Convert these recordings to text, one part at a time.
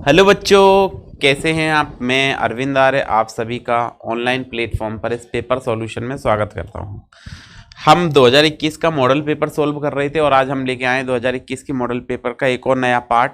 Hello बच्चों, कैसे हैं आप। मैं अरविंद आर्य आप सभी का ऑनलाइन प्लेटफॉर्म पर इस पेपर सॉल्यूशन में स्वागत करता हूं। हम 2021 का मॉडल पेपर सॉल्व कर रहे थे और आज हम लेके आए 2021 के मॉडल पेपर का एक और नया पार्ट,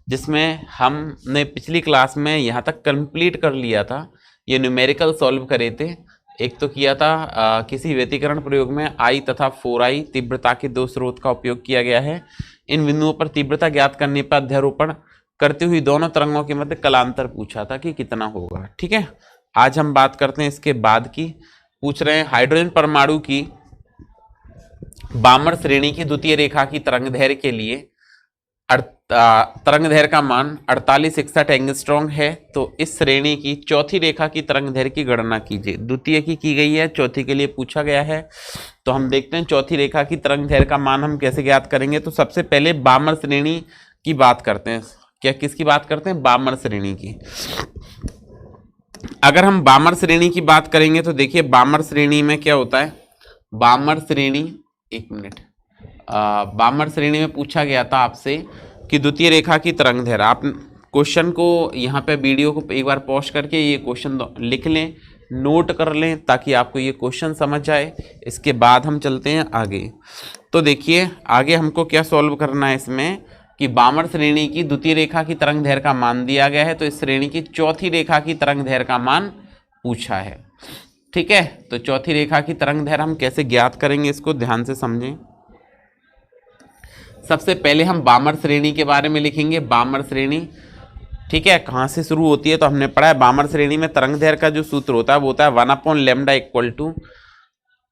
जिसमें हमने पिछली क्लास में यहां तक कंप्लीट कर लिया था। ये न्यूमेरिकल सॉल्व करे थे। एक तो किया था किसी व्यतिकरण प्रयोग में I तथा 4I तीव्रता के दो स्रोत का उपयोग किया गया है। इन बिंदुओं पर तीव्रता ज्ञात करने पर अध्यारोपण करती हुई दोनों तरंगों के मध्य कलांतर पूछा था कि कितना होगा। ठीक है, आज हम बात करते हैं इसके बाद की। पूछ रहे हैं हाइड्रोजन परमाणु की बामर श्रेणी की द्वितीय रेखा की तरंगदैर्घ्य के लिए तरंगदैर्घ्य का मान 4861 एंगस्ट्रॉम है। तो इस श्रेणी की चौथी रेखा की तरंगदैर्घ्य की गणना कीजिए। द्वितीय की गई है, चौथी के लिए पूछा गया है। तो हम देखते हैं चौथी रेखा की तरंगदैर्घ्य का मान हम कैसे ज्ञात करेंगे। तो सबसे पहले बामर श्रेणी की बात करते हैं। क्या किसकी बात करते हैं? बामर श्रेणी की। अगर हम बामर श्रेणी की बात करेंगे तो देखिए बामर श्रेणी में क्या होता है। बामर श्रेणी, एक मिनट, बामर श्रेणी में पूछा गया था आपसे कि द्वितीय रेखा की तरंगदैर्घ्य। आप क्वेश्चन को यहाँ पे वीडियो को एक बार पॉज करके ये क्वेश्चन लिख लें, नोट कर लें, ताकि आपको ये क्वेश्चन समझ आए। इसके बाद हम चलते हैं आगे। तो देखिए आगे हमको क्या सॉल्व करना है इसमें कि बामर श्रेणी की द्वितीय रेखा की तरंगदैर्घ्य का मान दिया गया है। तो इस श्रेणी की चौथी रेखा की तरंगदैर्घ्य का मान पूछा है। ठीक है, तो चौथी रेखा की तरंगदैर्घ्य हम कैसे ज्ञात करेंगे, इसको ध्यान से समझें। सबसे पहले हम बामर श्रेणी के बारे में लिखेंगे। बामर श्रेणी, ठीक है, कहाँ से शुरू होती है तो हमने पढ़ा है बामर श्रेणी में तरंगदैर्घ्य का जो सूत्र होता है वो होता है 1/λ =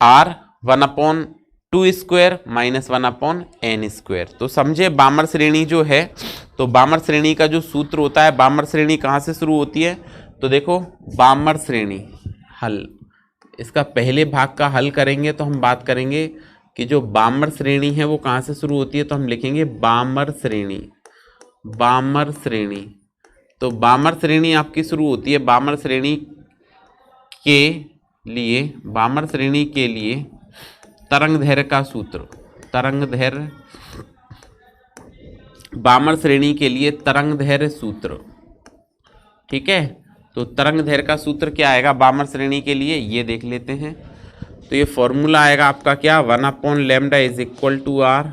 r 1/2² - 1/n²। तो समझे बामर श्रेणी जो है, तो बामर श्रेणी का जो सूत्र होता है, बामर श्रेणी कहाँ से शुरू होती है तो देखो बामर श्रेणी हल, इसका पहले भाग का हल करेंगे तो हम बात करेंगे कि जो बामर श्रेणी है वो कहाँ से शुरू होती है। तो हम लिखेंगे बामर श्रेणी। बामर श्रेणी, तो बामर श्रेणी आपकी शुरू होती है बामर श्रेणी के लिए, बामर श्रेणी के लिए तरंगदैर्घ्य का सूत्र, तरंगदैर्घ्य, बामर श्रेणी के लिए तरंगदैर्घ्य सूत्र। ठीक है, तो तरंगदैर्घ्य का सूत्र क्या आएगा बामर श्रेणी के लिए, ये देख लेते हैं। तो ये फॉर्मूला आएगा आपका क्या, 1/λ = r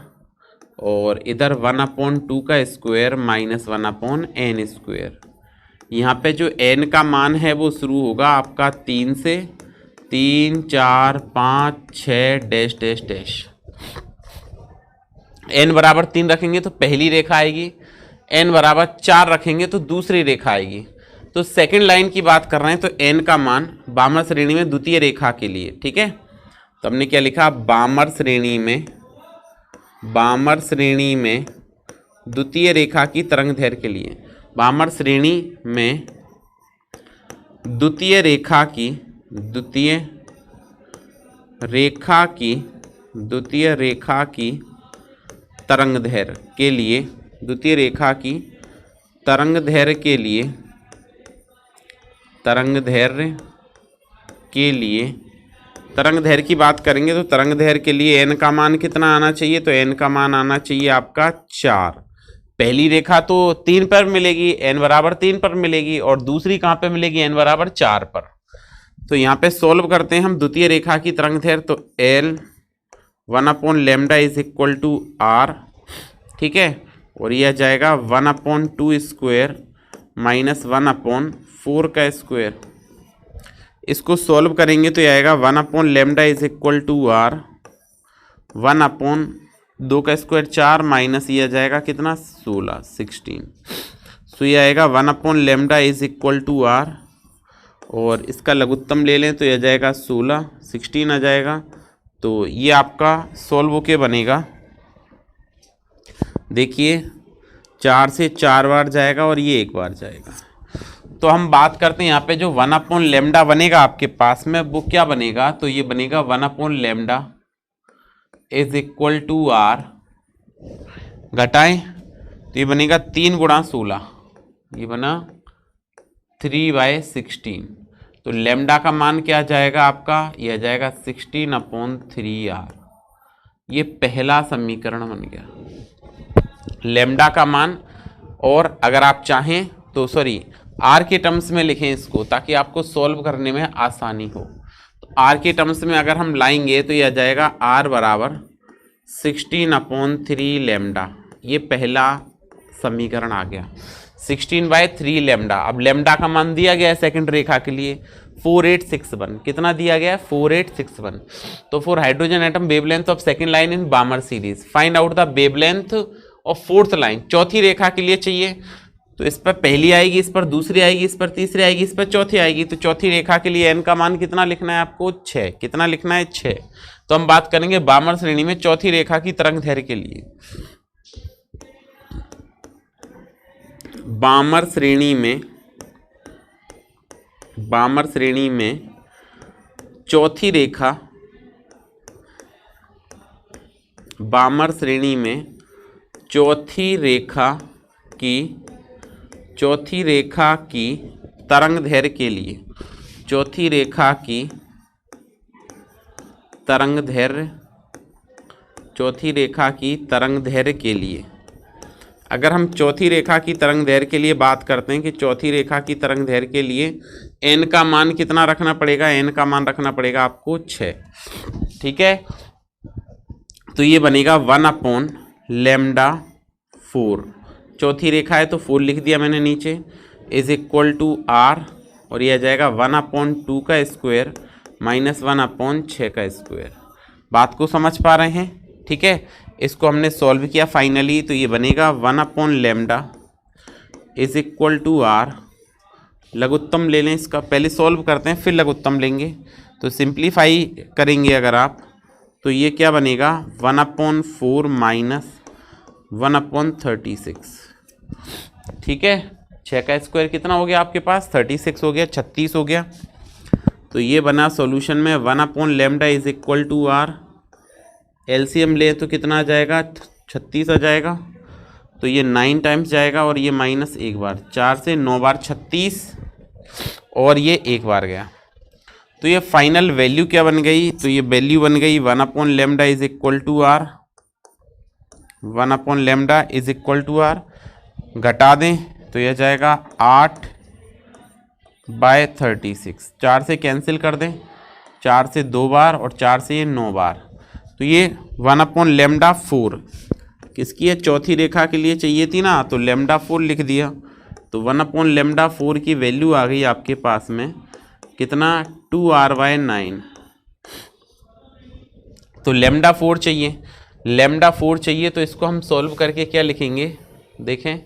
और इधर 1/2² - 1/n²। यहाँ पे जो n का मान है वो शुरू होगा आपका 3 से, 3, 4, 5, 6 डैश डैश डैश। n बराबर 3 रखेंगे तो पहली रेखा आएगी, n बराबर 4 रखेंगे तो दूसरी रेखा आएगी। तो सेकंड लाइन की बात कर रहे हैं तो n का मान बामर श्रेणी में द्वितीय रेखा के लिए, ठीक है। तो हमने क्या लिखा, बामर श्रेणी में, बामर श्रेणी में द्वितीय रेखा की तरंगदैर्घ्य के लिए, बामर श्रेणी में द्वितीय रेखा की, द्वितीय रेखा की, द्वितीय रेखा की तरंगदैर्घ्य के लिए, द्वितीय रेखा की तरंगदैर्घ्य के लिए, तरंगदैर्घ्य के लिए, तरंगदैर्घ्य की बात करेंगे तो तरंगदैर्घ्य के लिए n का मान कितना आना चाहिए, तो n का मान आना चाहिए आपका 4। पहली रेखा तो 3 पर मिलेगी, n बराबर 3 पर मिलेगी, और दूसरी कहाँ पे मिलेगी, n बराबर 4 पर। तो यहाँ पे सोल्व करते हैं हम द्वितीय रेखा की तरंगदैर्घ्य। तो l 1/λ = r, ठीक है, और यह जाएगा 1/2² - 1/4²। इसको सॉल्व करेंगे तो यह आएगा 1/λ = r 1/2² 4 माइनस ये आ जाएगा कितना, 16। तो ये आएगा 1/λ = r और इसका लघुत्तम ले लें तो यह जाएगा 16 आ जाएगा। तो ये आपका सॉल्व होके बनेगा। देखिए 4 से 4 बार जाएगा और ये एक बार जाएगा। तो हम बात करते हैं यहाँ पे जो 1/λ बनेगा आपके पास में वो क्या बनेगा, तो ये बनेगा 1/λ = r, घटाएं तो ये बनेगा 3 × 16, ये बना 3/16। तो लैम्डा का मान क्या जाएगा आपका, यह जाएगा 16/3r। ये पहला समीकरण बन गया लैम्डा का मान। और अगर आप चाहें तो सॉरी आर के टर्म्स में लिखें इसको ताकि आपको सॉल्व करने में आसानी हो। तो आर के टर्म्स में अगर हम लाएंगे तो ये आ जाएगा आर बराबर 16/3 लैम्डा। ये पहला समीकरण आ गया 16/3 लैम्डा। अब लैम्डा का मान दिया गया है सेकंड रेखा के लिए 4861। कितना दिया गया है 4861। तो for hydrogen atom wavelength of second line in बामर series find out the wavelength of fourth line. चौथी रेखा के लिए चाहिए, तो इस पर पहली आएगी, इस पर दूसरी आएगी, इस पर तीसरी आएगी, इस पर चौथी आएगी। तो चौथी रेखा के लिए n का मान कितना लिखना है आपको 6। कितना लिखना है 6। तो हम बात करेंगे बामर श्रेणी में चौथी रेखा की तरंग दैर्घ्य के लिए। बामर श्रेणी में चौथी रेखा, बामर श्रेणी में चौथी रेखा की तरंग दैर्घ्य के लिए, चौथी रेखा की तरंग दैर्घ्य के लिए, अगर हम चौथी रेखा की तरंग दैर्घ्य के लिए बात करते हैं कि चौथी रेखा की तरंग दैर्घ्य के लिए n का मान कितना रखना पड़ेगा, n का मान रखना पड़ेगा आपको 6। ठीक है, तो ये बनेगा 1/λ4। चौथी रेखा है तो 4 लिख दिया मैंने नीचे, इज इक्वल टू r, और ये आ जाएगा 1/2 का स्क्वायर माइनस 1/6 का स्क्वायर। बात को समझ पा रहे हैं? ठीक है, इसको हमने सॉल्व किया फाइनली, तो ये बनेगा 1/λ इज इक्वल टू r। लघुत्तम ले लें इसका, पहले सॉल्व करते हैं फिर लघुत्तम लेंगे। तो सिंप्लीफाई करेंगे अगर आप, तो ये क्या बनेगा 1/4 माइनस 1/36। ठीक है, 6 का स्क्वायर कितना हो गया आपके पास 36 हो गया, 36 हो गया। तो ये बना सॉल्यूशन में 1/λ is equal to r। LCM ले तो कितना आ जाएगा 36 आ जाएगा, तो ये 9 टाइम्स जाएगा और ये माइनस एक बार, 4 से 9 बार 36 और ये एक बार गया। तो ये फाइनल वैल्यू क्या बन गई, तो ये वैल्यू बन गई 1/λ is equal to r। 1/λ is equal to r, घटा दें तो यह जाएगा 8/36। 4 से कैंसिल कर दें, 4 से 2 बार और 4 से ये 9 बार। तो ये 1/λ4 किसकी है, चौथी रेखा के लिए चाहिए थी ना, तो λ4 लिख दिया। तो 1/λ4 की वैल्यू आ गई आपके पास में कितना 2r/9। तो λ4 चाहिए, तो इसको हम सॉल्व करके क्या लिखेंगे देखें।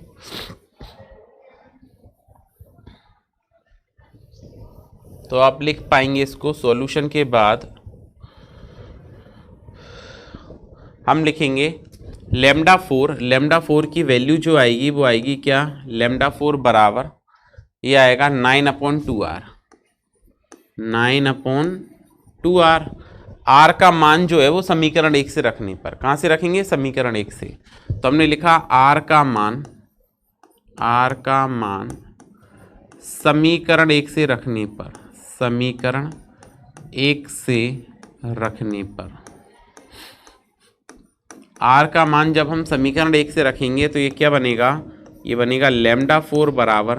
तो आप लिख पाएंगे इसको सॉल्यूशन के बाद हम लिखेंगे λ4 की वैल्यू जो आएगी वो आएगी क्या, λ4 बराबर ये आएगा 9/2r। 9/2r। r का मान जो है वो समीकरण 1 से रखने पर, कहाँ से रखेंगे समीकरण 1 से। तो हमने लिखा r का मान समीकरण 1 से रखने पर, समीकरण 1 से रखने पर r का मान जब हम समीकरण 1 से रखेंगे तो ये क्या बनेगा, ये बनेगा λ4 बराबर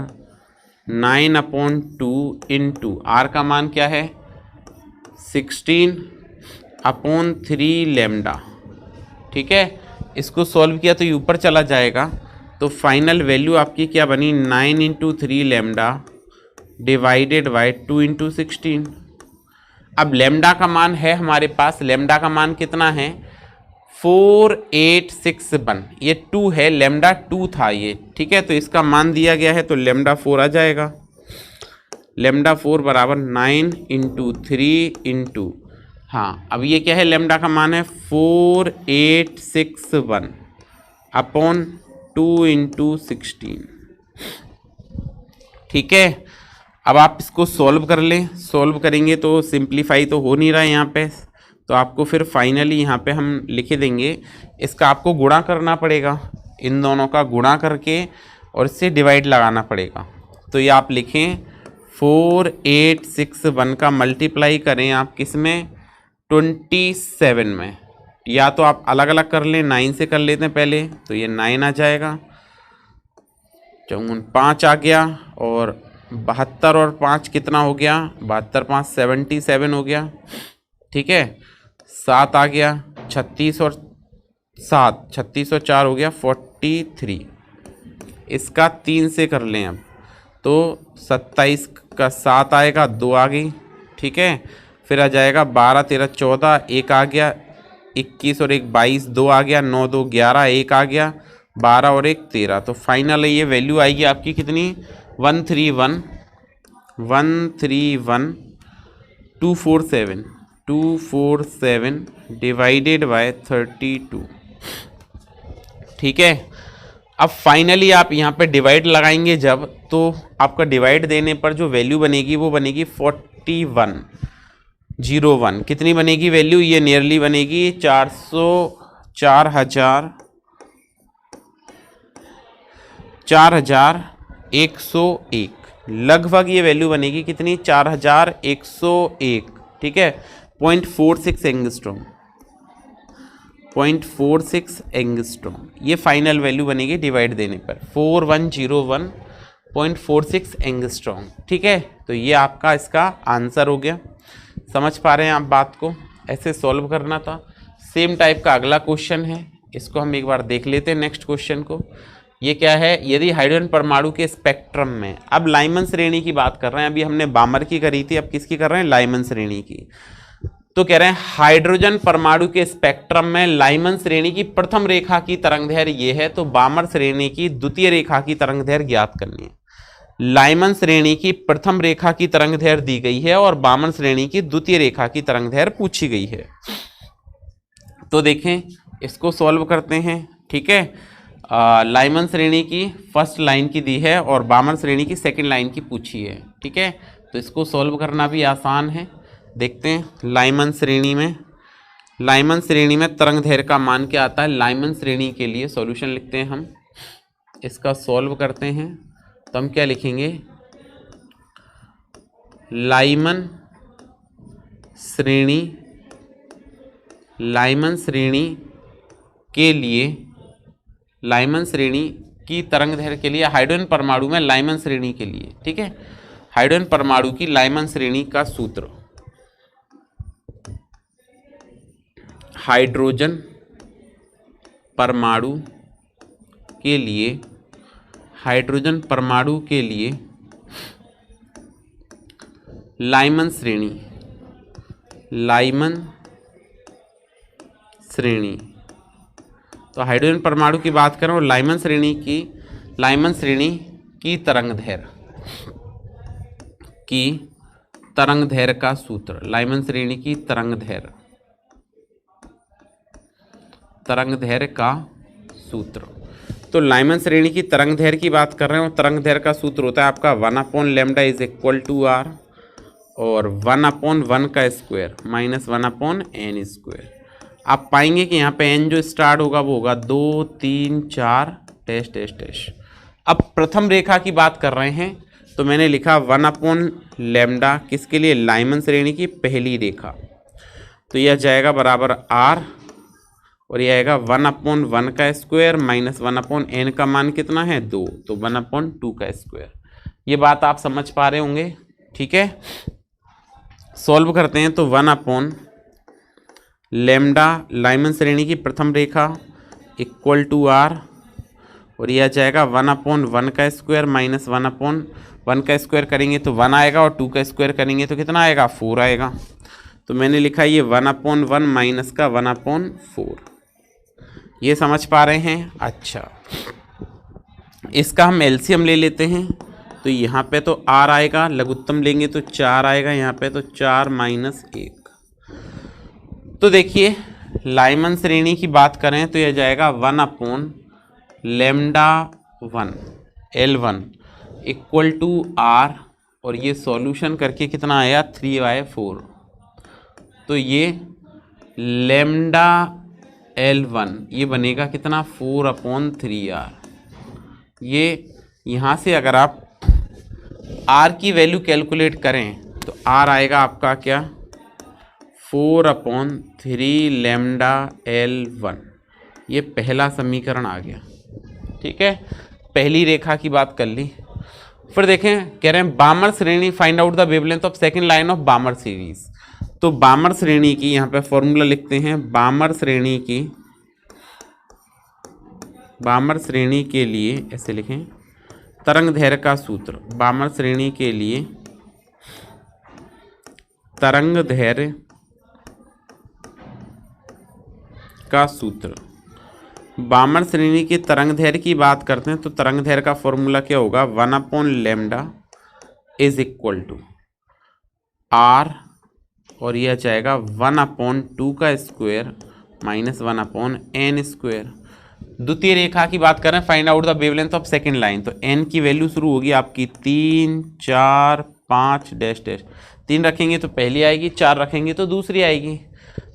9/2 इंटू r का मान क्या है 16/3 लैम्डा। ठीक है, इसको सॉल्व किया तो ये ऊपर चला जाएगा। तो फाइनल वैल्यू आपकी क्या बनी 9 × 3 लैम्डा डिवाइडेड बाई 2 × 16। अब लैम्डा का मान है हमारे पास, लैम्डा का मान कितना है 4861। ये 2 है, लैम्डा 2 था ये। ठीक है, तो इसका मान दिया गया है तो λ4 आ जाएगा। λ4 बराबर 9 × 3 इंटू, हाँ अब ये क्या है लैम्डा का मान है 4861 अपॉन 2 × 16। ठीक है, अब आप इसको सॉल्व कर लें। सॉल्व करेंगे तो सिंप्लीफाई तो हो नहीं रहा है यहाँ पे, तो आपको फिर फाइनली यहाँ पे हम लिख देंगे। इसका आपको गुणा करना पड़ेगा, इन दोनों का गुणा करके और इससे डिवाइड लगाना पड़ेगा। तो ये आप लिखें 4861 का मल्टीप्लाई करें आप किस में 27 में, या तो आप अलग अलग कर लें 9 से कर लेते हैं पहले, तो ये 9 आ जाएगा। 54 5 आ गया, और 72 और 5 कितना हो गया, 72 5 77 हो गया, ठीक है। 7 आ गया, 36 और 7 36 और 4 हो गया 43। इसका 3 से कर लें अब, तो 27 का 7 आएगा, 2 आ गई, ठीक है। फिर आ जाएगा 12 13 14, 1 आ गया, 21 और 1 22, 2 आ गया, 9 2 11, 1 आ गया, 12 और 1 13। तो फाइनल ये वैल्यू आएगी आपकी कितनी, 131 डिवाइडेड बाय 32, ठीक है। अब फाइनली आप यहाँ पे डिवाइड लगाएंगे जब, तो आपका डिवाइड देने पर जो वैल्यू बनेगी वो बनेगी 4101। कितनी बनेगी वैल्यू, ये नियरली बनेगी 4101, लगभग ये वैल्यू बनेगी कितनी, 4101, ठीक है। 0.46 एंगस्ट्रॉम, 0.46 एंगस्ट्रॉम ये फाइनल वैल्यू बनेगी डिवाइड देने पर, 4101.46 एंगस्ट्रॉम, ठीक है। तो ये आपका इसका आंसर हो गया। समझ पा रहे हैं आप बात को, ऐसे सॉल्व करना था। सेम टाइप का अगला क्वेश्चन है, इसको हम एक बार देख लेते हैं नेक्स्ट क्वेश्चन को। ये क्या है, यदि हाइड्रोजन परमाणु के स्पेक्ट्रम में, अब लाइमन श्रेणी की बात कर रहे हैं, अभी हमने बामर की करी थी, अब किसकी कर रहे हैं, लाइमन श्रेणी की। तो कह रहे हैं हाइड्रोजन परमाणु के स्पेक्ट्रम में लाइमन श्रेणी की प्रथम रेखा की तरंगदैर्घ्य ये है, तो बामर श्रेणी की द्वितीय रेखा की तरंगदैर्घ्य ज्ञात करनी है। लाइमन श्रेणी की प्रथम रेखा की तरंगदैर्घ्य दी गई है और बामर श्रेणी की द्वितीय रेखा की तरंगदैर्घ्य पूछी गई है। तो देखें इसको सॉल्व करते हैं, ठीक है। लाइमन श्रेणी की फर्स्ट लाइन की दी है और बामर श्रेणी की सेकंड लाइन की पूछी है, ठीक है। तो इसको सॉल्व करना भी आसान है। देखते हैं लाइमन श्रेणी में तरंगदैर्घ्य का मान क्या आता है। लाइमन श्रेणी के लिए सॉल्यूशन लिखते हैं हम, इसका सॉल्व करते हैं तो हम क्या लिखेंगे, लाइमन श्रेणी के लिए, लाइमन श्रेणी की तरंगदैर्घ्य के लिए हाइड्रोजन परमाणु में लाइमन श्रेणी के लिए, ठीक है। हाइड्रोजन परमाणु की लाइमन श्रेणी का सूत्र, हाइड्रोजन परमाणु के लिए लाइमन श्रेणी, तो हाइड्रोजन परमाणु की बात करें और लाइमन श्रेणी की तरंगदैर्घ्य का सूत्र, लाइमन श्रेणी की तरंगदैर्घ्य का सूत्र। तो लाइमन श्रेणी की तरंगदैर्घ्य की बात कर रहे हैं और तरंगदैर्घ्य का सूत्र होता है आपका 1/λ = r और 1/1 का स्क्वायर माइनस 1/n²। आप पाएंगे कि यहाँ पे n जो स्टार्ट होगा वो होगा 2 3 4 डैश। अब प्रथम रेखा की बात कर रहे हैं तो मैंने लिखा 1/λ किसके लिए, लाइमन श्रेणी की पहली रेखा। तो यह जाएगा बराबर r और यह आएगा 1/1 का स्क्वायर माइनस 1/n का मान कितना है 2, तो 1/2 का स्क्वायर। ये बात आप समझ पा रहे होंगे, ठीक है। सॉल्व करते हैं तो 1/λ लाइमन श्रेणी की प्रथम रेखा = r और यह जाएगा 1/1 का स्क्वायर माइनस 1/1 का स्क्वायर करेंगे तो 1 आएगा और 2 का स्क्वायर करेंगे तो कितना आएगा 4 आएगा। तो मैंने लिखा ये 1/1 माइनस का 1/4, ये समझ पा रहे हैं। अच्छा, इसका हम एलसीएम ले लेते हैं तो यहाँ पे तो r आएगा, लघुत्तम लेंगे तो 4 आएगा, यहाँ पे तो 4 - 1। तो देखिए लाइमन श्रेणी की बात करें तो यह जाएगा 1/λ1 L1 = r और ये सॉल्यूशन करके कितना आया 3/4। तो ये λL1 ये बनेगा कितना 4/3r। ये यहाँ से अगर आप r की वैल्यू कैलकुलेट करें तो r आएगा आपका क्या 4/3 λL1, ये पहला समीकरण आ गया, ठीक है। पहली रेखा की बात कर ली। फिर देखें, कह रहे हैं बामर श्रेणी, find out the wavelength of second line of बामर series. तो बामर श्रेणी की यहाँ पे फॉर्मूला लिखते हैं, बामर श्रेणी के लिए ऐसे लिखें, तरंग दैर्घ्य का सूत्र, बामर श्रेणी के लिए तरंग दैर्घ्य का सूत्र। बामर श्रेणी की तरंग दैर्घ्य की बात करते हैं तो तरंग दैर्घ्य का फॉर्मूला क्या होगा, 1/λ इज इक्वल टू r, और यह जाएगा 1/2 का स्क्वायर माइनस 1/n²। द्वितीय रेखा की बात करें, find out the wavelength of second line, तो n की वैल्यू शुरू होगी आपकी 3, 4, 5 डैश डैश। 3 रखेंगे तो पहली आएगी, 4 रखेंगे तो दूसरी आएगी।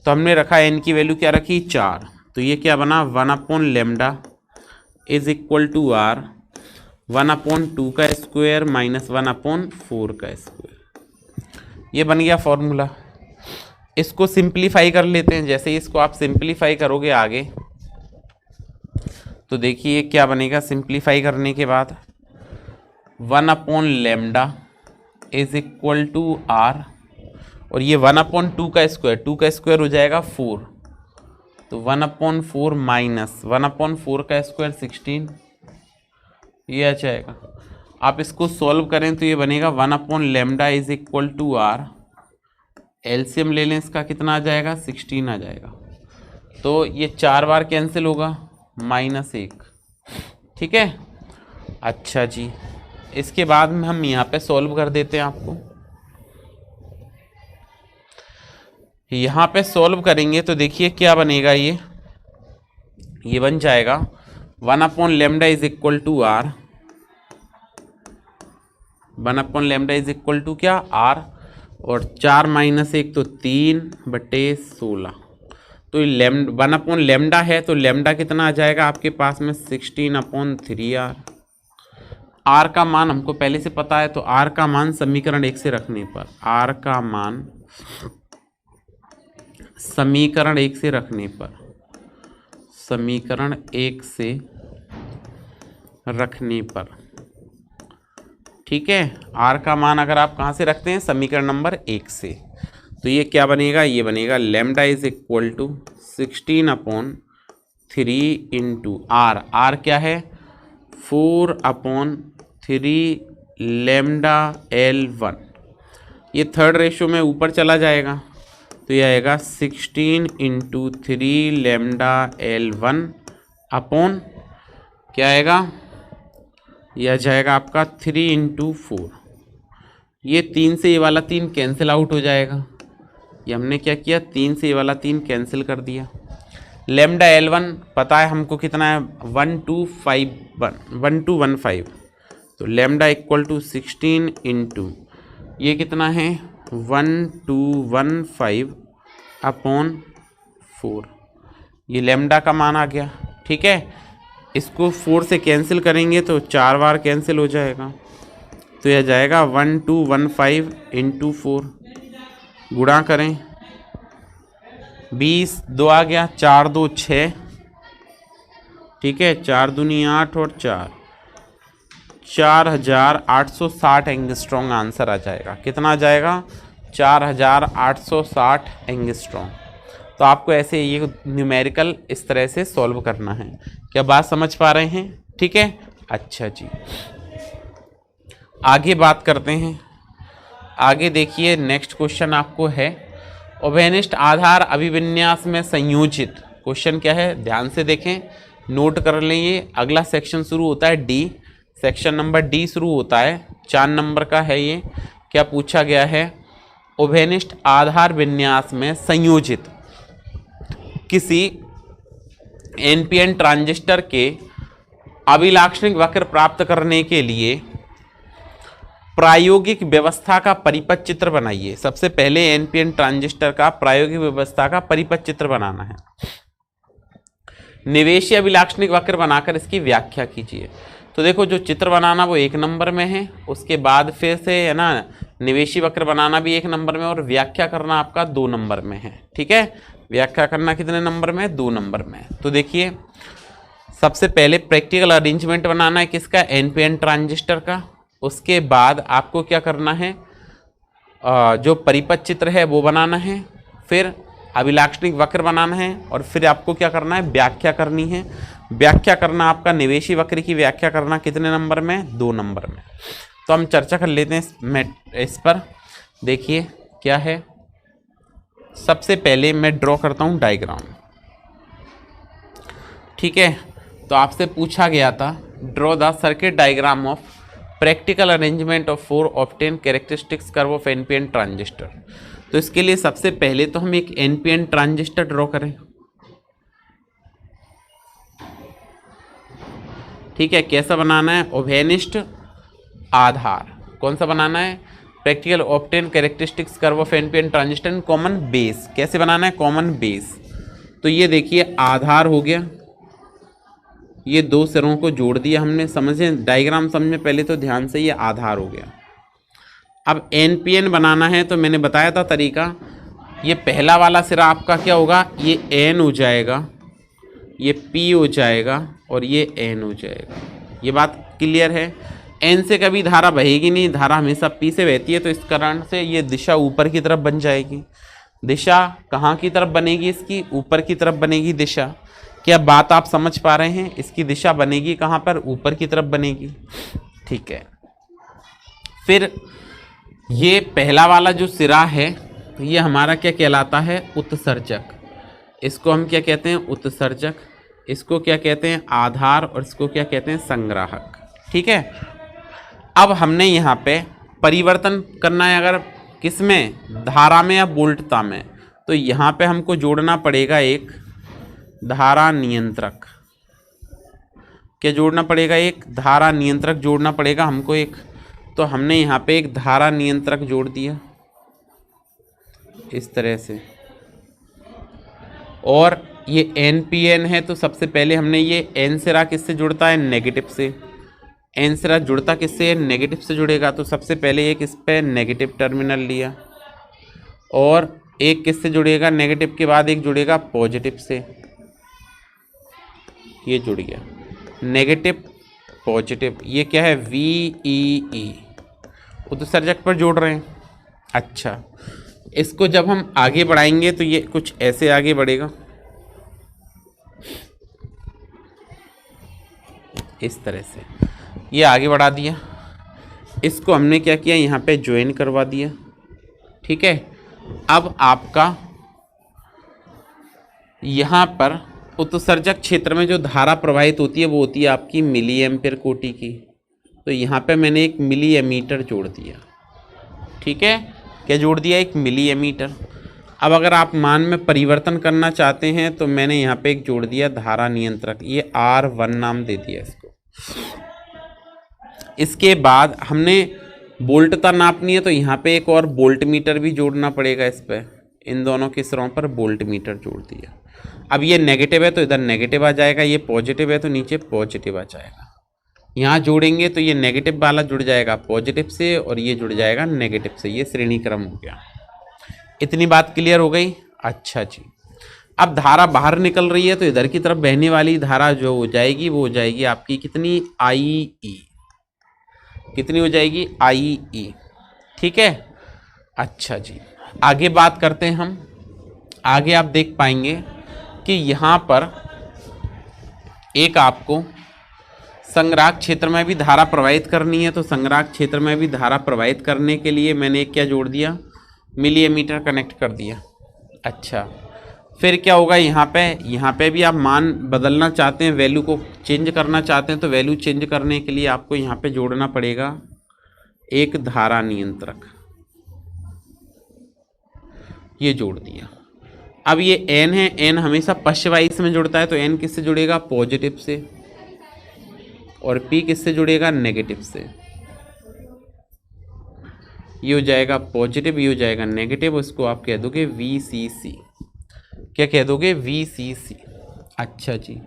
तो हमने रखा n की वैल्यू क्या रखी, 4। तो ये क्या बना, 1/λ इज इक्वल टू r 1/2 का स्क्वायर माइनस 1/4 का स्क्वायर। ये बन गया फॉर्मूला। इसको सिंप्लीफाई कर लेते हैं। जैसे ही इसको आप सिंप्लीफाई करोगे आगे, तो देखिए क्या बनेगा सिंप्लीफाई करने के बाद, 1/λ इज इक्वल टू r, और ये 1/2 का स्क्वायर, 2 का स्क्वायर हो जाएगा 4, तो 1/4 माइनस 1/4 का स्क्वायर 16, ये आ जाएगा। आप इसको सॉल्व करें तो ये बनेगा 1/λ is equal to r, LCM ले लें इसका, कितना आ जाएगा, 16 आ जाएगा। तो ये 4 बार कैंसिल होगा, -1, ठीक है। अच्छा जी, इसके बाद में हम यहाँ पे सॉल्व कर देते हैं। आपको यहाँ पे सॉल्व करेंगे तो देखिए क्या बनेगा, ये बन जाएगा 1/λ is equal to r, 1/λ is equal to क्या, r, और 4 - 1 तो 3/16। तो 1/λ है तो λ कितना आ जाएगा आपके पास में, 16/3r। r का मान हमको पहले से पता है, तो r का मान समीकरण 1 से रखने पर, r का मान समीकरण 1 से रखने पर, समीकरण 1 से रखने पर, ठीक है। r का मान अगर आप कहाँ से रखते हैं, समीकरण नंबर 1 से, तो ये क्या बनेगा, ये बनेगा λ is equal to 16/3 into r, r क्या है 4/3λ/L1। ये थर्ड रेशियो में ऊपर चला जाएगा, तो ये आएगा 16 × 3λ/L1 अपॉन क्या आएगा, यह जाएगा आपका 3 × 4। ये 3 से ये वाला 3 कैंसिल आउट हो जाएगा। ये हमने क्या किया, 3 से ये वाला 3 कैंसिल कर दिया। λ/L1 पता है हमको कितना है, 1215, तो λ इक्वल टू 16 × ये कितना है 1215/4, ये λ का मान आ गया, ठीक है। इसको 4 से कैंसिल करेंगे तो 4 बार कैंसिल हो जाएगा, तो यह जाएगा 1215 × 4, गुणा करें 20, 2 आ गया, 4 2 6, ठीक है, 4 दूनी 8 और 4, 4860 एंगस्ट्रॉन्ग आंसर आ जाएगा। कितना आ जाएगा, 4860 एंगस्ट्रॉन्ग। तो आपको ऐसे ये न्यूमेरिकल इस तरह से सॉल्व करना है। क्या बात समझ पा रहे हैं, ठीक है। अच्छा जी, आगे बात करते हैं। आगे देखिए नेक्स्ट क्वेश्चन आपको है, उभयनिष्ठ आधार अभिविन्यास में संयोजित, क्वेश्चन क्या है ध्यान से देखें, नोट कर लें। ये अगला सेक्शन शुरू होता है डी, सेक्शन नंबर डी शुरू होता है, 4 नंबर का है ये। क्या पूछा गया है, उभयनिष्ठ आधार विन्यास में संयोजित किसी एनपीएन ट्रांजिस्टर के अभिलाक्षणिक वक्र प्राप्त करने के लिए प्रायोगिक व्यवस्था का परिपथ चित्र बनाइए। सबसे पहले एनपीएन ट्रांजिस्टर का प्रायोगिक व्यवस्था का परिपथ चित्र बनाना है। निवेशी अभिलाक्षणिक वक्र बनाकर इसकी व्याख्या कीजिए। तो देखो जो चित्र बनाना वो 1 नंबर में है, उसके बाद फिर से है ना निवेशी वक्र बनाना भी 1 नंबर में, और व्याख्या करना आपका 2 नंबर में है, ठीक है। व्याख्या करना कितने नंबर में, 2 नंबर में। तो देखिए सबसे पहले प्रैक्टिकल अरेंजमेंट बनाना है किसका, एनपीएन ट्रांजिस्टर का। उसके बाद आपको क्या करना है, जो परिपथ चित्र है वो बनाना है, फिर अभिलाक्षणिक वक्र बनाना है, और फिर आपको क्या करना है, व्याख्या करनी है। व्याख्या करना आपका निवेशी वक्र की व्याख्या करना कितने नंबर में, 2 नंबर में। तो हम चर्चा कर लेते हैं इस पर। देखिए क्या है, सबसे पहले मैं ड्रॉ करता हूं डायग्राम। ठीक है, तो आपसे पूछा गया था draw the circuit diagram of practical arrangement of 4 obtain characteristics curve of NPN transistor. तो इसके लिए सबसे पहले तो हम एक एनपीएन ट्रांजिस्टर ड्रॉ करें। ठीक है, कैसा बनाना है, ओवेनिस्ट आधार। कौन सा बनाना है, practical obtain characteristics curve of NPN transistor in common base. कैसे बनाना है, कॉमन बेस। तो ये देखिए आधार हो गया, ये 2 सिरों को जोड़ दिया हमने। समझे, डायग्राम समझे पहले तो ध्यान से, ये आधार हो गया। अब एनपीएन बनाना है तो मैंने बताया था तरीका। ये पहला वाला सिरा आपका क्या होगा, ये एन हो जाएगा, ये पी हो जाएगा, और ये एन हो जाएगा। ये बात क्लियर है। एन से कभी धारा बहेगी नहीं, धारा हमेशा पी से बहती है, तो इस कारण से ये दिशा ऊपर की तरफ बन जाएगी। दिशा कहाँ की तरफ बनेगी, इसकी ऊपर की तरफ बनेगी दिशा। क्या बात आप समझ पा रहे हैं, इसकी दिशा बनेगी कहाँ पर, ऊपर की तरफ बनेगी। ठीक है, फिर ये पहला वाला जो सिरा है ये हमारा क्या कहलाता है, उत्सर्जक। इसको हम क्या कहते हैं, उत्सर्जक। इसको क्या कहते हैं, आधार, और इसको क्या कहते हैं, संग्राहक। ठीक है, अब हमने यहाँ पे परिवर्तन करना है, अगर किसमें, धारा में या वोल्टता में, तो यहाँ पे हमको जोड़ना पड़ेगा एक धारा नियंत्रक। क्या जोड़ना पड़ेगा, एक धारा नियंत्रक जोड़ना पड़ेगा हमको एक। तो हमने यहाँ पे एक धारा नियंत्रक जोड़ दिया इस तरह से, और ये एनपीएन है, तो सबसे पहले हमने ये एन सिरा किससे जुड़ता है, नेगेटिव से। एन सिरा जुड़ता किससे, नेगेटिव से जुड़ेगा। तो सबसे पहले एक इस पे नेगेटिव टर्मिनल लिया, और एक किससे जुड़ेगा, नेगेटिव के बाद एक जुड़ेगा पॉजिटिव से। ये जुड़ गया, नेगेटिव पॉजिटिव। ये क्या है, VEE, उत्सर्जक पर जोड़ रहे हैं। अच्छा, इसको जब हम आगे बढ़ाएंगे तो ये कुछ ऐसे आगे बढ़ेगा, इस तरह से। ये आगे बढ़ा दिया, इसको हमने क्या किया, यहाँ पे ज्वाइन करवा दिया। ठीक है, अब आपका यहाँ पर उत्सर्जक क्षेत्र में जो धारा प्रवाहित होती है वो होती है आपकी मिली एम्पियर कोटि की। तो यहाँ पे मैंने एक मिली एमीटर जोड़ दिया। ठीक है, क्या जोड़ दिया, एक मिली एमीटर। अब अगर आप मान में परिवर्तन करना चाहते हैं तो मैंने यहाँ पे एक जोड़ दिया धारा नियंत्रक, ये R1 नाम दे दिया इसको। इसके बाद हमने वोल्टता नापनी है, तो यहाँ पे एक और वोल्ट मीटर भी जोड़ना पड़ेगा इस पे। इन दोनों के सिरों पर वोल्ट मीटर जोड़ दिया। अब ये नेगेटिव है तो इधर नेगेटिव आ जाएगा, ये पॉजिटिव है तो नीचे पॉजिटिव आ जाएगा। यहाँ जोड़ेंगे तो ये नेगेटिव वाला जुड़ जाएगा पॉजिटिव से, और ये जुड़ जाएगा नेगेटिव से। ये श्रेणी क्रम हो गया। इतनी बात क्लियर हो गई। अच्छा जी, अब धारा बाहर निकल रही है तो इधर की तरफ बहने वाली धारा जो हो जाएगी वो हो जाएगी आपकी कितनी, IE। कितनी हो जाएगी, IE। ठीक है, अच्छा जी, आगे बात करते हैं हम। आगे आप देख पाएंगे कि यहाँ पर एक आपको संग्राहक क्षेत्र में भी धारा प्रवाहित करनी है। तो संग्राहक क्षेत्र में भी धारा प्रवाहित करने के लिए मैंने क्या जोड़ दिया, मिली एमीटर कनेक्ट कर दिया। अच्छा, फिर क्या होगा, यहाँ पे भी आप मान बदलना चाहते हैं, वैल्यू को चेंज करना चाहते हैं, तो वैल्यू चेंज करने के लिए आपको यहाँ पे जोड़ना पड़ेगा एक धारा नियंत्रक। ये जोड़ दिया। अब ये एन है, एन हमेशा पक्षवाइज में जुड़ता है, तो एन किससे जुड़ेगा, पॉजिटिव से, और पी किससे जुड़ेगा, नेगेटिव से। ये हो जाएगा पॉजिटिव, ये हो जाएगा नेगेटिव। उसको आप कह दोगे VCC। क्या कह दोगे, VCC। अच्छा जी,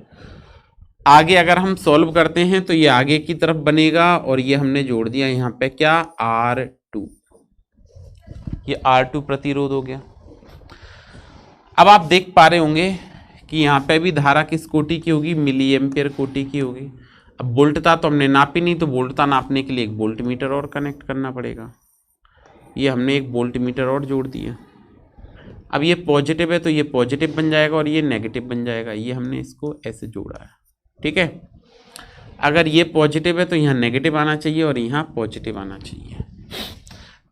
आगे अगर हम सॉल्व करते हैं तो ये आगे की तरफ बनेगा, और ये हमने जोड़ दिया यहाँ पे क्या, R2। ये R2 प्रतिरोध हो गया। अब आप देख पा रहे होंगे कि यहाँ पे भी धारा किस कोटि की होगी, मिली एम्पियर कोटि की होगी। अब वोल्टता तो हमने नापी नहीं, तो वोल्टता नापने के लिए एक वोल्ट मीटर और कनेक्ट करना पड़ेगा। ये हमने एक वोल्ट मीटर और जोड़ दिया। अब ये पॉजिटिव है तो ये पॉजिटिव बन जाएगा और ये नेगेटिव बन जाएगा। ये हमने इसको ऐसे जोड़ा है, ठीक है। अगर ये पॉजिटिव है तो यहाँ नेगेटिव आना चाहिए और यहाँ पॉजिटिव आना चाहिए।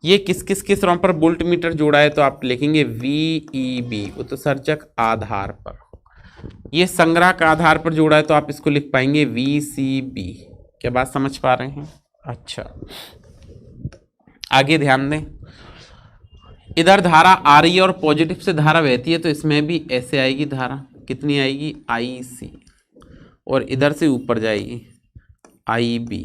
ये किस किस किस रॉम पर वोल्ट मीटर जोड़ा है, तो आप लिखेंगे VEB उत्सर्जक आधार पर। ये संग्राहक आधार पर जोड़ा है तो आप इसको लिख पाएंगे VCB। क्या बात समझ पा रहे हैं? अच्छा, आगे ध्यान दें। इधर धारा आ रही है और पॉजिटिव से धारा बहती है, तो इसमें भी ऐसे आएगी धारा। कितनी आएगी? IC। और इधर से ऊपर जाएगी IB,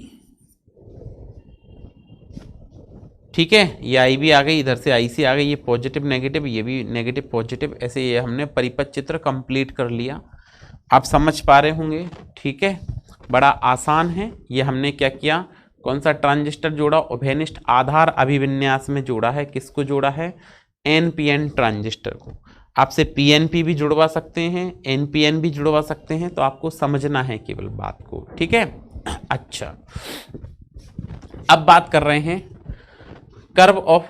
ठीक है। ये IB आ गई, इधर से IC आ गई। ये पॉजिटिव नेगेटिव, ये भी नेगेटिव पॉजिटिव, ऐसे ये हमने परिपथ चित्र कंप्लीट कर लिया। आप समझ पा रहे होंगे, ठीक है। बड़ा आसान है। ये हमने क्या किया, कौन सा ट्रांजिस्टर जोड़ा? उभयनिष्ठ आधार अभिविन्यास में जोड़ा है। किसको जोड़ा है? NPN ट्रांजिस्टर को। आपसे PNP भी जुड़वा सकते हैं, NPN भी जुड़वा सकते हैं, तो आपको समझना है केवल बात को, ठीक है। अच्छा, अब बात कर रहे हैं curve of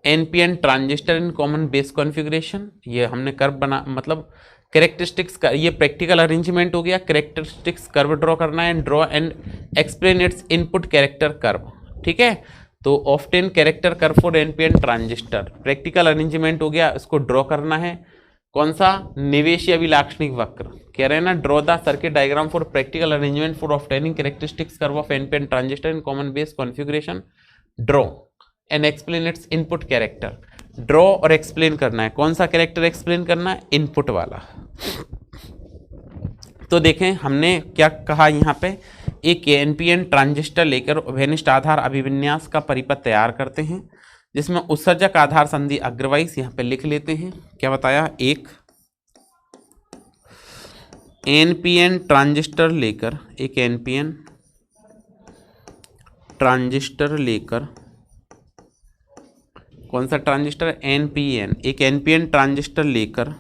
NPN transistor in common base configuration. ये हमने कर्व बना, मतलब कैरेक्टरिस्टिक्स का, ये प्रैक्टिकल अरेंजमेंट हो गया। कैरेक्टरिस्टिक्स कर्व ड्रॉ करना है, draw and explain its input character curve, ठीक है। तो often character curve for NPN transistor, practical arrangement हो गया। इसको ड्रॉ करना है, कौन सा? निवेशी अभिलाक्षणिक वक्र। कह रहे हैं ना, draw the circuit diagram for practical arrangement for obtaining characteristics curve of NPN transistor in common base configuration, draw and explain its input character. Draw और एक्सप्लेन करना है। कौन सा कैरेक्टर एक्सप्लेन करना है? इनपुट वाला। तो देखें हमने क्या कहा यहाँ पे, एक NPN ट्रांजिस्टर लेकर उभयनिष्ठ आधार अभिविन्यास का परिपथ तैयार करते हैं, जिसमें उत्सर्जक आधार संधि अग्रवाइस यहाँ पे लिख लेते हैं। क्या बताया? एक NPN ट्रांजिस्टर लेकर, एक NPN ट्रांजिस्टर लेकर, कौन सा ट्रांजिस्टर? NPN। एक NPN ट्रांजिस्टर लेकर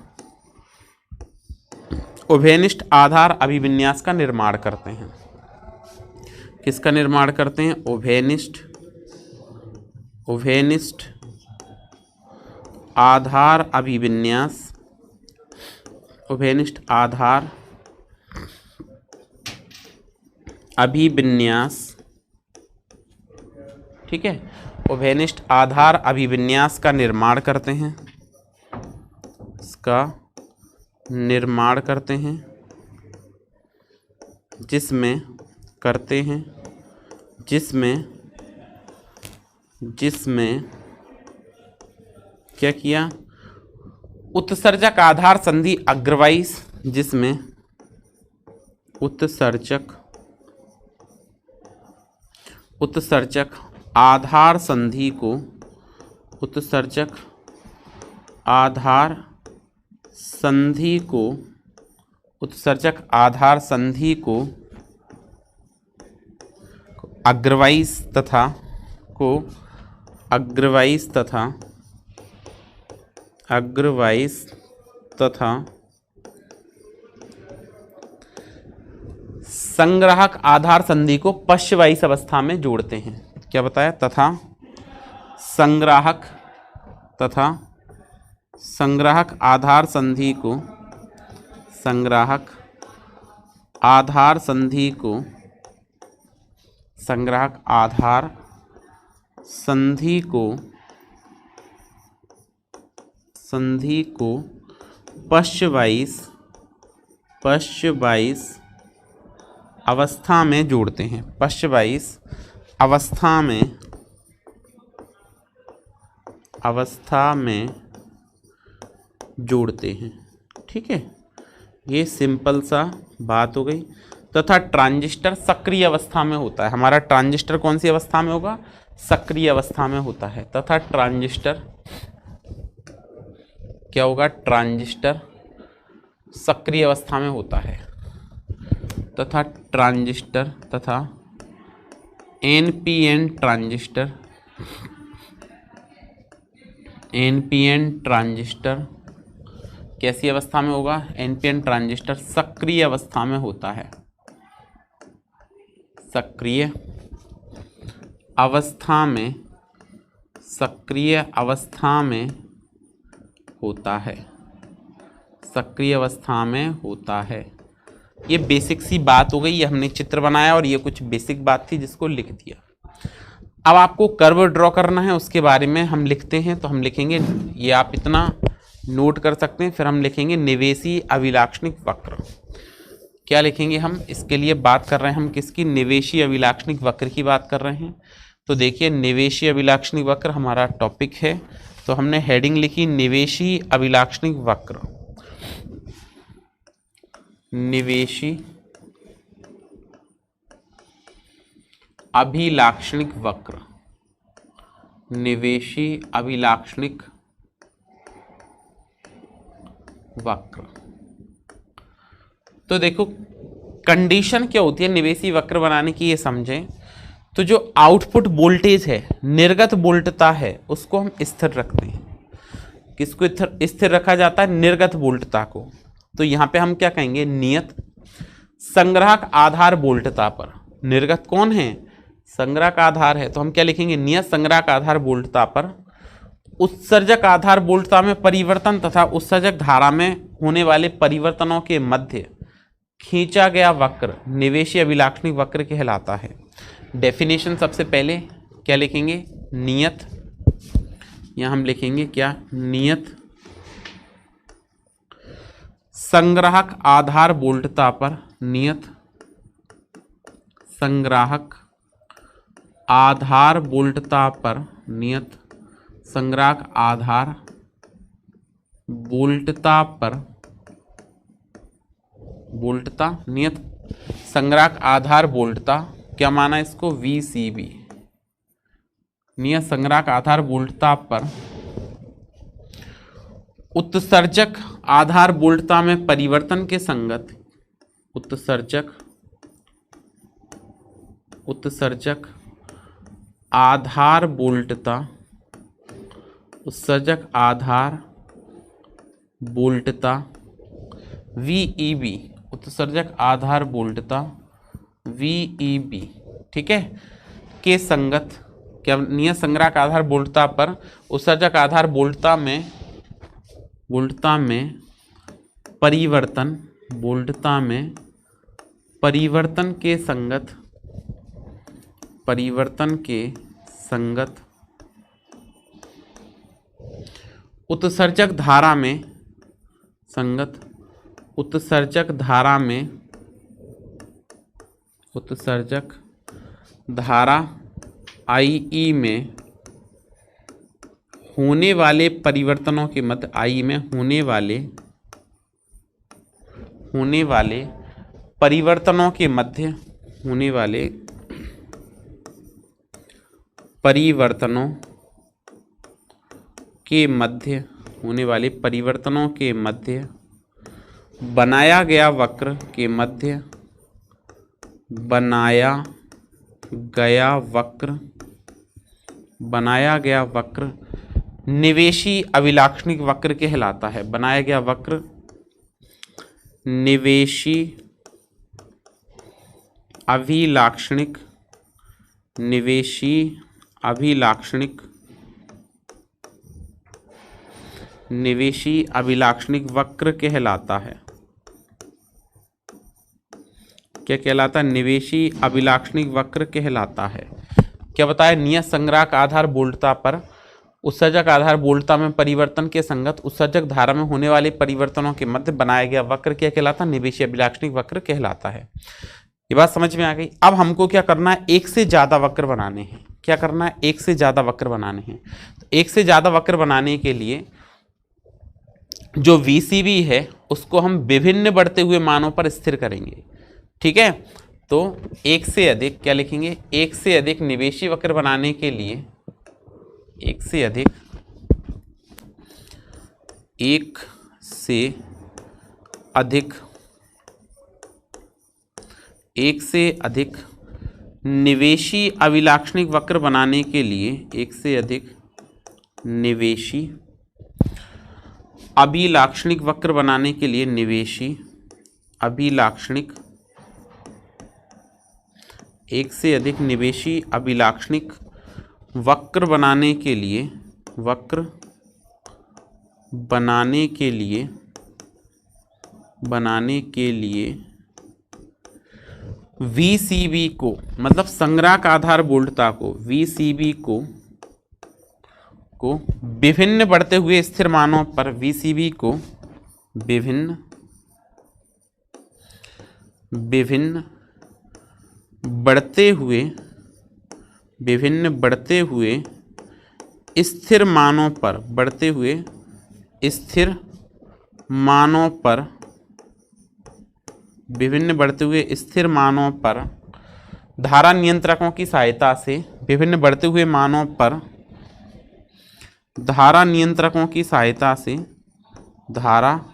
उभयनिष्ठ आधार अभिविन्यास का निर्माण करते हैं। किसका निर्माण करते हैं? उभयनिष्ठ आधार अभिविन्यास, उभयनिष्ठ आधार अभिविन्यास, ठीक है। उभयनिष्ठ आधार अभिविन्यास का निर्माण करते हैं, इसका निर्माण करते हैं, जिसमें करते हैं, जिसमें क्या किया? उत्सर्जक आधार संधि अग्रवाइस, जिसमें उत्सर्जक आधार संधि को, उत्सर्जक आधार संधि को अग्रवाइस तथा संग्राहक आधार संधि को पश्चवाइस अवस्था में जोड़ते हैं। क्या बताया? तथा संग्राहक आधार संधि को, संग्राहक आधार संधि को पश्चवाइस अवस्था में जोड़ते हैं। पश्चवाइस अवस्था में जोड़ते हैं, ठीक है। ये सिंपल सा बात हो गई। तथा ट्रांजिस्टर सक्रिय अवस्था में होता है। हमारा ट्रांजिस्टर कौन सी अवस्था में होगा? सक्रिय अवस्था में होता है। तथा ट्रांजिस्टर क्या होगा? ट्रांजिस्टर सक्रिय अवस्था में होता है। तथा NPN ट्रांजिस्टर कैसी अवस्था में होगा? एनपीएन ट्रांजिस्टर सक्रिय अवस्था में होता है, सक्रिय अवस्था में, सक्रिय अवस्था में होता है, सक्रिय अवस्था में होता है। ये बेसिक सी बात हो गई, ये हमने चित्र बनाया और ये कुछ बेसिक बात थी जिसको लिख दिया। अब आपको कर्व ड्रॉ करना है, उसके बारे में हम लिखते हैं। तो हम लिखेंगे, ये आप इतना नोट कर सकते हैं, फिर हम लिखेंगे निवेशी अभिलाक्षणिक वक्र। क्या लिखेंगे हम? इसके लिए बात कर रहे हैं हम किसकी? निवेशी अभिलाक्षणिक वक्र की बात कर रहे हैं। तो देखिए निवेशी अभिलाक्षणिक वक्र हमारा टॉपिक है, तो हमने हेडिंग लिखी निवेशी अभिलाक्षणिक वक्र, निवेशी अभिलाक्षणिक वक्र, निवेशी अभिलाक्षणिक वक्र। तो देखो कंडीशन क्या होती है निवेशी वक्र बनाने की, ये समझें। तो जो आउटपुट वोल्टेज है, निर्गत वोल्टता है, उसको हम स्थिर रखते हैं। किसको स्थिर रखा जाता है? निर्गत वोल्टता को। तो यहां पे हम क्या कहेंगे? नियत संग्राहक आधार वोल्टता पर। निर्गत कौन है? संग्राहक आधार है, तो हम क्या लिखेंगे? नियत संग्राहक आधार वोल्टता पर उत्सर्जक आधार वोल्टता में परिवर्तन तथा उत्सर्जक धारा में होने वाले परिवर्तनों के मध्य खींचा गया वक्र निवेशी अभिलाक्षणिक वक्र कहलाता है। डेफिनेशन सबसे पहले क्या लिखेंगे? नियत, यहां हम लिखेंगे क्या? नियत संग्राहक आधार वोल्टता पर, नियत संग्राहक आधार वोल्टता पर, नियत संग्राहक आधार वोल्टता पर, वोल्टता नियत संग्राहक आधार वोल्टता, क्या माना इसको? VCB, नियत संग्राहक आधार वोल्टता पर उत्सर्जक आधार वोल्टता में परिवर्तन के संगत, उत्सर्जक आधार वोल्टता, उत्सर्जक आधार वोल्टता VEB, उत्सर्जक आधार वोल्टता VEB, ठीक है, के संगत क्या? नियत संग्राहक आधार वोल्टता पर उत्सर्जक आधार वोल्टता में परिवर्तन, वोल्टता में परिवर्तन के संगत, परिवर्तन के संगत उत्सर्जक धारा में, संगत उत्सर्जक धारा में, उत्सर्जक धारा IE में होने वाले परिवर्तनों के मध्य, IE में होने वाले परिवर्तनों के मध्य, होने वाले परिवर्तनों के मध्य, होने वाले परिवर्तनों के मध्य बनाया गया वक्र के मध्य, बनाया गया वक्र निवेशी अभिलाक्षणिक वक्र कहलाता है। बनाया गया वक्र निवेशी अभिलाक्षणिक, निवेशी अभिलाक्षणिक, निवेशी अभिलाक्षणिक वक्र कहलाता है। क्या कहलाता है? निवेशी अभिलाक्षणिक वक्र कहलाता है। क्या बताया? नियत संग्राहक आधार वोल्टता पर उत्सर्जक आधार वोल्टता में परिवर्तन के संगत उत्सर्जक धारा में होने वाले परिवर्तनों के मध्य बनाया गया वक्र क्या कहलाता है? निवेशी अभिलाक्षणिक वक्र कहलाता है। ये बात समझ में आ गई। अब हमको क्या करना है? एक से ज्यादा वक्र बनाने हैं। क्या करना है? एक से ज्यादा वक्र बनाने हैं। तो एक से ज्यादा वक्र बनाने के लिए जो VCB है उसको हम विभिन्न बढ़ते हुए मानों पर स्थिर करेंगे, ठीक है। तो एक से अधिक क्या लिखेंगे? एक से अधिक निवेशी वक्र बनाने के लिए एक से अधिक निवेशी अभिलाक्षणिक वक्र बनाने के लिए एक से अधिक निवेशी अभिलाक्षणिक वक्र बनाने के लिए निवेशी अभिलाक्षणिक, एक से अधिक निवेशी अभिलाक्षणिक वक्र बनाने के लिए VCB को, मतलब संग्राहक आधार बोल्टता को, VCB को विभिन्न बढ़ते हुए स्थिर मानों पर, VCB को विभिन्न बढ़ते हुए स्थिर मानों पर धारा नियंत्रकों की सहायता से, विभिन्न बढ़ते हुए मानों पर धारा नियंत्रकों की सहायता से, धारा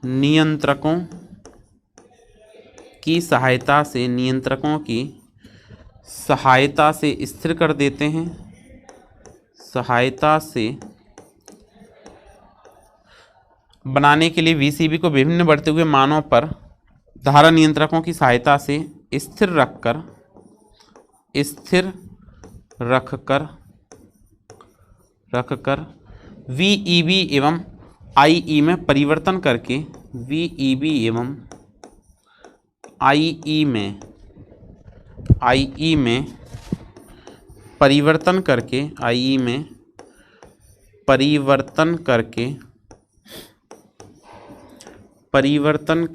नियंत्रकों की सहायता से स्थिर कर देते हैं, बनाने के लिए VCB को विभिन्न बढ़ते हुए मानों पर धारा नियंत्रकों की सहायता से स्थिर रखकर VEB एवं IE में परिवर्तन करके, VEB एवं IE में परिवर्तन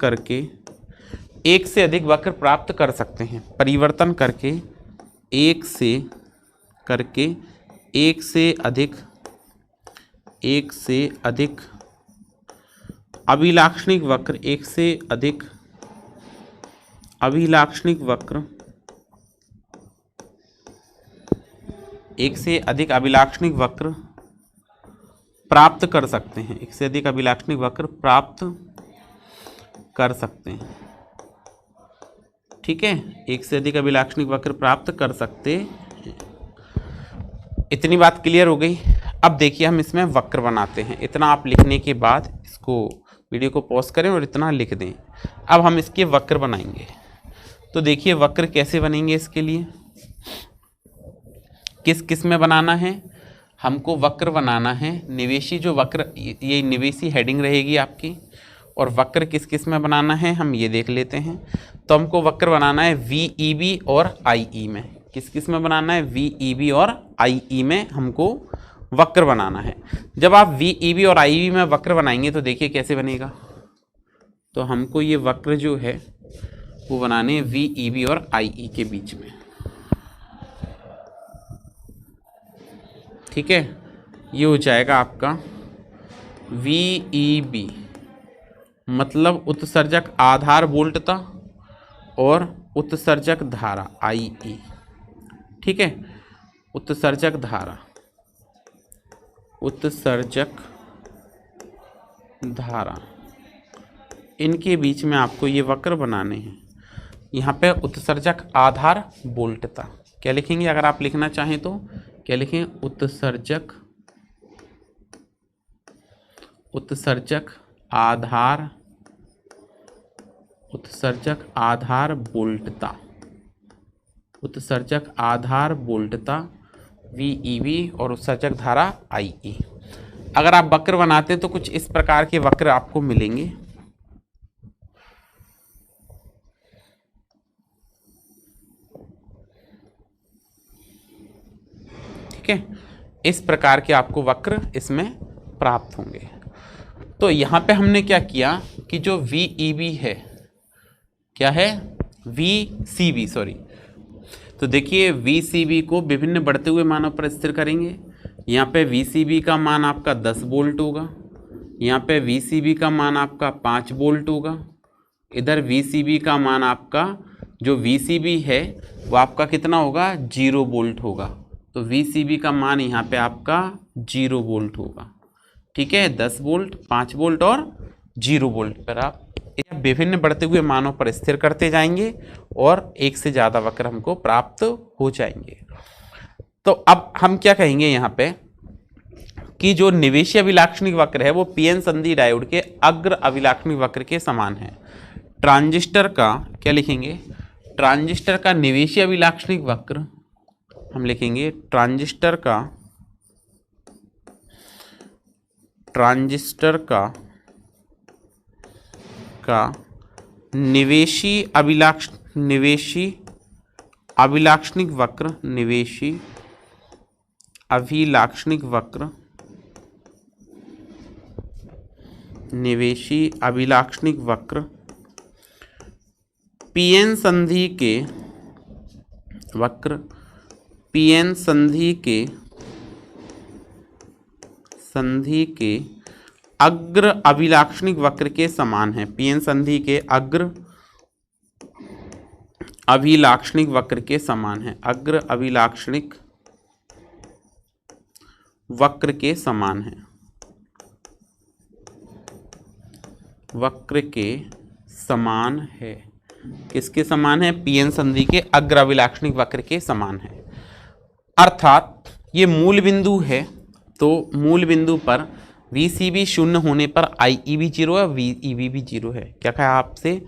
करके एक से अधिक वक्र प्राप्त कर सकते हैं। परिवर्तन करके एक से अधिक अभिलाक्षणिक वक्र, एक से अधिक अभिलाक्षणिक वक्र प्राप्त कर सकते हैं, एक से अधिक अभिलाक्षणिक वक्र प्राप्त कर सकते हैं। ठीक है, एक से अधिक अभिलाक्षणिक वक्र प्राप्त कर सकते हैं। इतनी बात क्लियर हो गई। अब देखिए हम इसमें वक्र बनाते हैं। इतना आप लिखने के बाद इसको वीडियो को पॉज करें और इतना लिख दें। अब हम इसके वक्र बनाएंगे। तो देखिए वक्र कैसे बनेंगे, इसके लिए किस किस में बनाना है, हमको वक्र बनाना है निवेशी, जो वक्र, ये निवेशी हेडिंग रहेगी आपकी, और वक्र किस किस में बनाना है हम ये देख लेते हैं। तो हमको वक्र बनाना है VEB और IE में। किस किस में बनाना है, VEB और IE में हमको वक्र बनाना है। जब आप VEB और IE में वक्र बनाएंगे तो देखिए कैसे बनेगा। तो हमको ये वक्र जो है वो बनाने हैं VEB और IE के बीच में। ठीक है, ये हो जाएगा आपका VEB मतलब उत्सर्जक आधार वोल्टता और उत्सर्जक धारा IE। ठीक है, उत्सर्जक धारा इनके बीच में आपको ये वक्र बनाने हैं। यहाँ पे उत्सर्जक आधार वोल्टता क्या लिखेंगे, अगर आप लिखना चाहें तो क्या लिखें, उत्सर्जक आधार वोल्टता VEB और उत्सर्जक धारा IE। अगर आप वक्र बनाते हैं तो कुछ इस प्रकार के वक्र आपको मिलेंगे। ठीक है, इस प्रकार के आपको वक्र इसमें प्राप्त होंगे। तो यहाँ पे हमने क्या किया कि जो VEB है, क्या है VCB, सॉरी, तो देखिए VCB को विभिन्न बढ़ते हुए मानों पर स्थिर करेंगे। यहाँ पे VCB का मान आपका 10 वोल्ट होगा, यहाँ पे VCB का मान आपका 5 वोल्ट होगा, इधर VCB का मान आपका, जो VCB है वो आपका कितना होगा, 0 वोल्ट होगा। तो VCB का मान यहाँ पे आपका 0 वोल्ट होगा। ठीक है, 10 वोल्ट, 5 वोल्ट और 0 वोल्ट पर आप विभिन्न बढ़ते हुए मानों पर स्थिर करते जाएंगे और एक से ज़्यादा वक्र हमको प्राप्त हो जाएंगे। तो अब हम क्या कहेंगे यहाँ पे कि जो निवेशी अभिलाक्षणिक वक्र है वो पीएन संधि डायोड के अग्र अभिलाक्षणिक वक्र के समान है। ट्रांजिस्टर का क्या लिखेंगे, ट्रांजिस्टर का निवेशी अभिलाक्षणिक वक्र हम लिखेंगे ट्रांजिस्टर का निवेशी अभिलाक्षणिक वक्र पीएन संधि के अग्र अभिलाक्षणिक वक्र के समान है। पीएन संधि के अग्र अभिलाक्षणिक वक्र के समान है। अग्र अभिलाक्षणिक वक्र के समान है। वक्र के समान है। किसके समान है? पीएन संधि के अग्र अभिलाक्षणिक वक्र के समान है। अर्थात ये मूल बिंदु है, तो मूल बिंदु पर VCB शून्य होने पर IE भी 0 है, VEB भी 0 है। क्या कहा आपसे?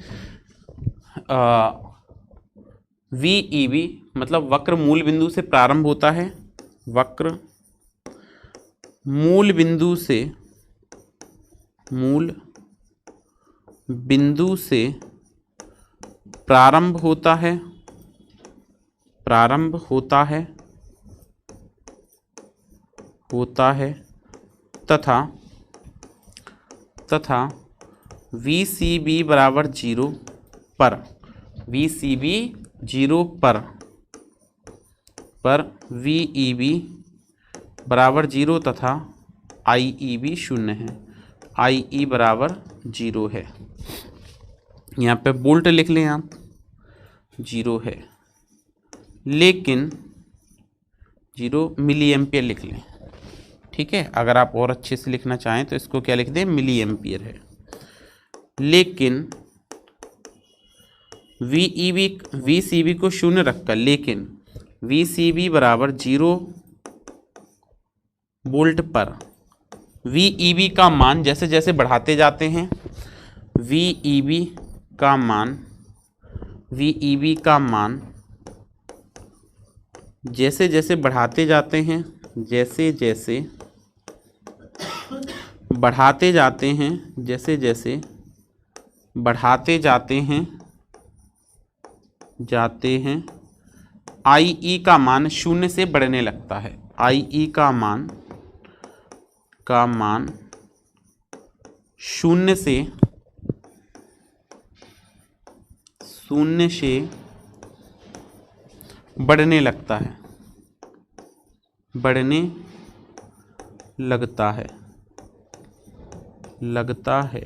VEB मतलब वक्र मूल बिंदु से प्रारंभ होता है, वक्र मूल बिंदु से प्रारंभ होता है तथा VCB बराबर 0 पर VEB बराबर 0 तथा IEB शून्य है। IE बराबर 0 है। यहाँ पे वोल्ट लिख लें आप, 0 है, लेकिन 0 मिली एम्पियर लिख लें। ठीक है, अगर आप और अच्छे से लिखना चाहें तो इसको क्या लिख दें, मिली एम्पियर है। लेकिन VCB को शून्य रखकर, लेकिन VCB बराबर 0 वोल्ट पर VEB का मान जैसे जैसे बढ़ाते जाते हैं, VEB का मान जैसे जैसे बढ़ाते जाते हैं, जैसे जैसे बढ़ाते जाते हैं IE का मान शून्य से बढ़ने लगता है। IE का मान शून्य से बढ़ने लगता है।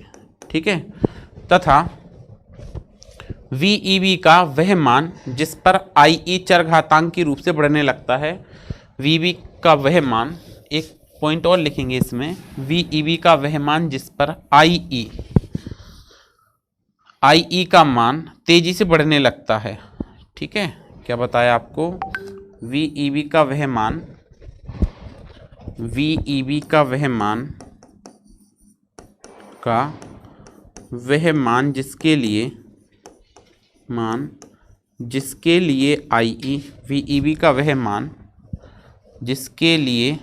ठीक है, तथा VEB का वह मान जिस पर IE चरघातांकी रूप से बढ़ने लगता है। VEB का वह मान, एक पॉइंट और लिखेंगे इसमें, VEB का वह मान जिस पर IE का मान तेजी से बढ़ने लगता है। ठीक है, क्या बताया आपको? VEB का वह मान जिसके लिए IE, VEB का वह मान जिसके लिए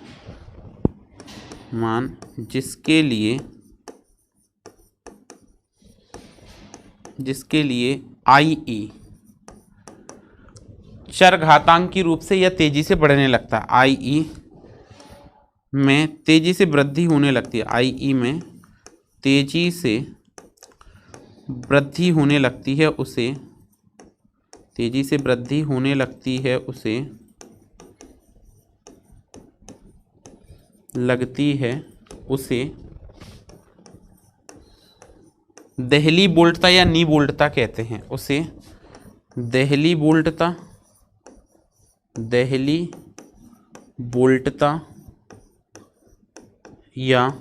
IE चरघातांकी रूप से या तेजी से बढ़ने लगता है। IE में तेजी से वृद्धि होने लगती है। IE में तेजी से वृद्धि होने लगती है, उसे देहली बोल्टता या नी बोल्टता कहते हैं। उसे देहली बोल्टता या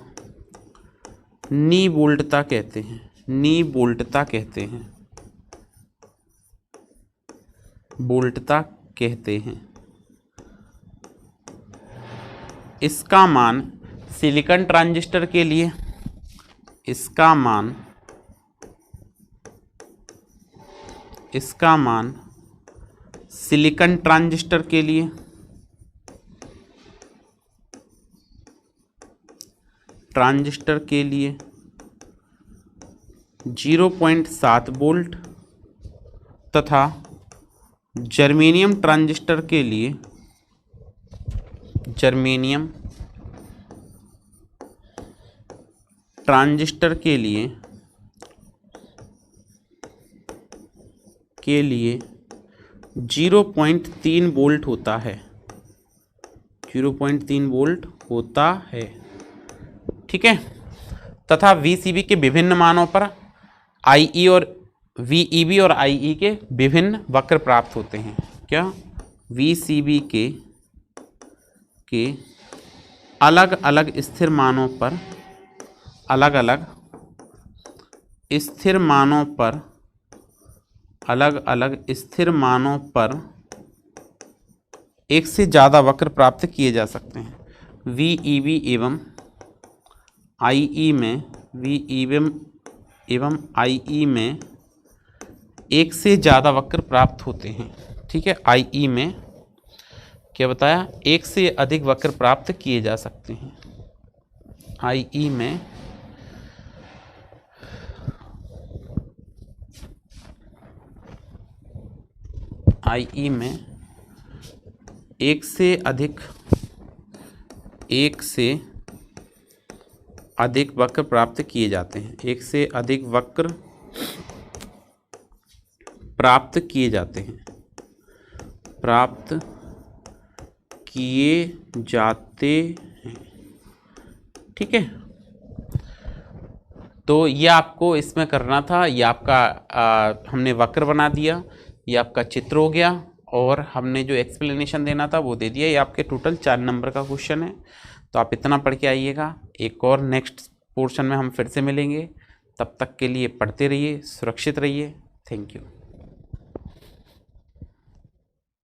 नी बोल्टता कहते हैं। इसका मान सिलिकॉन ट्रांजिस्टर के लिए इसका मान सिलिकॉन ट्रांजिस्टर के लिए ट्रांजिस्टर के लिए 0.7 वोल्ट तथा जर्मेनियम ट्रांजिस्टर के लिए जर्मेनियम ट्रांजिस्टर के लिए 0.3 वोल्ट होता है, 0.3 वोल्ट होता है। ठीक है, तथा VCB के विभिन्न मानों पर IE और VEB और IE के विभिन्न वक्र प्राप्त होते हैं। क्या? VCB के अलग अलग स्थिर मानों पर अलग अलग स्थिर मानों पर एक से ज़्यादा वक्र प्राप्त किए जा सकते हैं। VEB एवं IE में एक से ज़्यादा वक्र प्राप्त होते हैं। ठीक है, IE में क्या बताया? एक से अधिक वक्र प्राप्त किए जा सकते हैं। IE में एक से अधिक वक्र प्राप्त किए जाते हैं। एक से अधिक वक्र प्राप्त किए जाते हैं। ठीक है, तो ये आपको इसमें करना था। ये आपका हमने वक्र बना दिया, ये आपका चित्र हो गया, और हमने जो एक्सप्लेनेशन देना था वो दे दिया। ये आपके टोटल 4 नंबर का क्वेश्चन है, तो आप इतना पढ़ के आइएगा। एक और नेक्स्ट पोर्शन में हम फिर से मिलेंगे। तब तक के लिए पढ़ते रहिए, सुरक्षित रहिए। Thank you.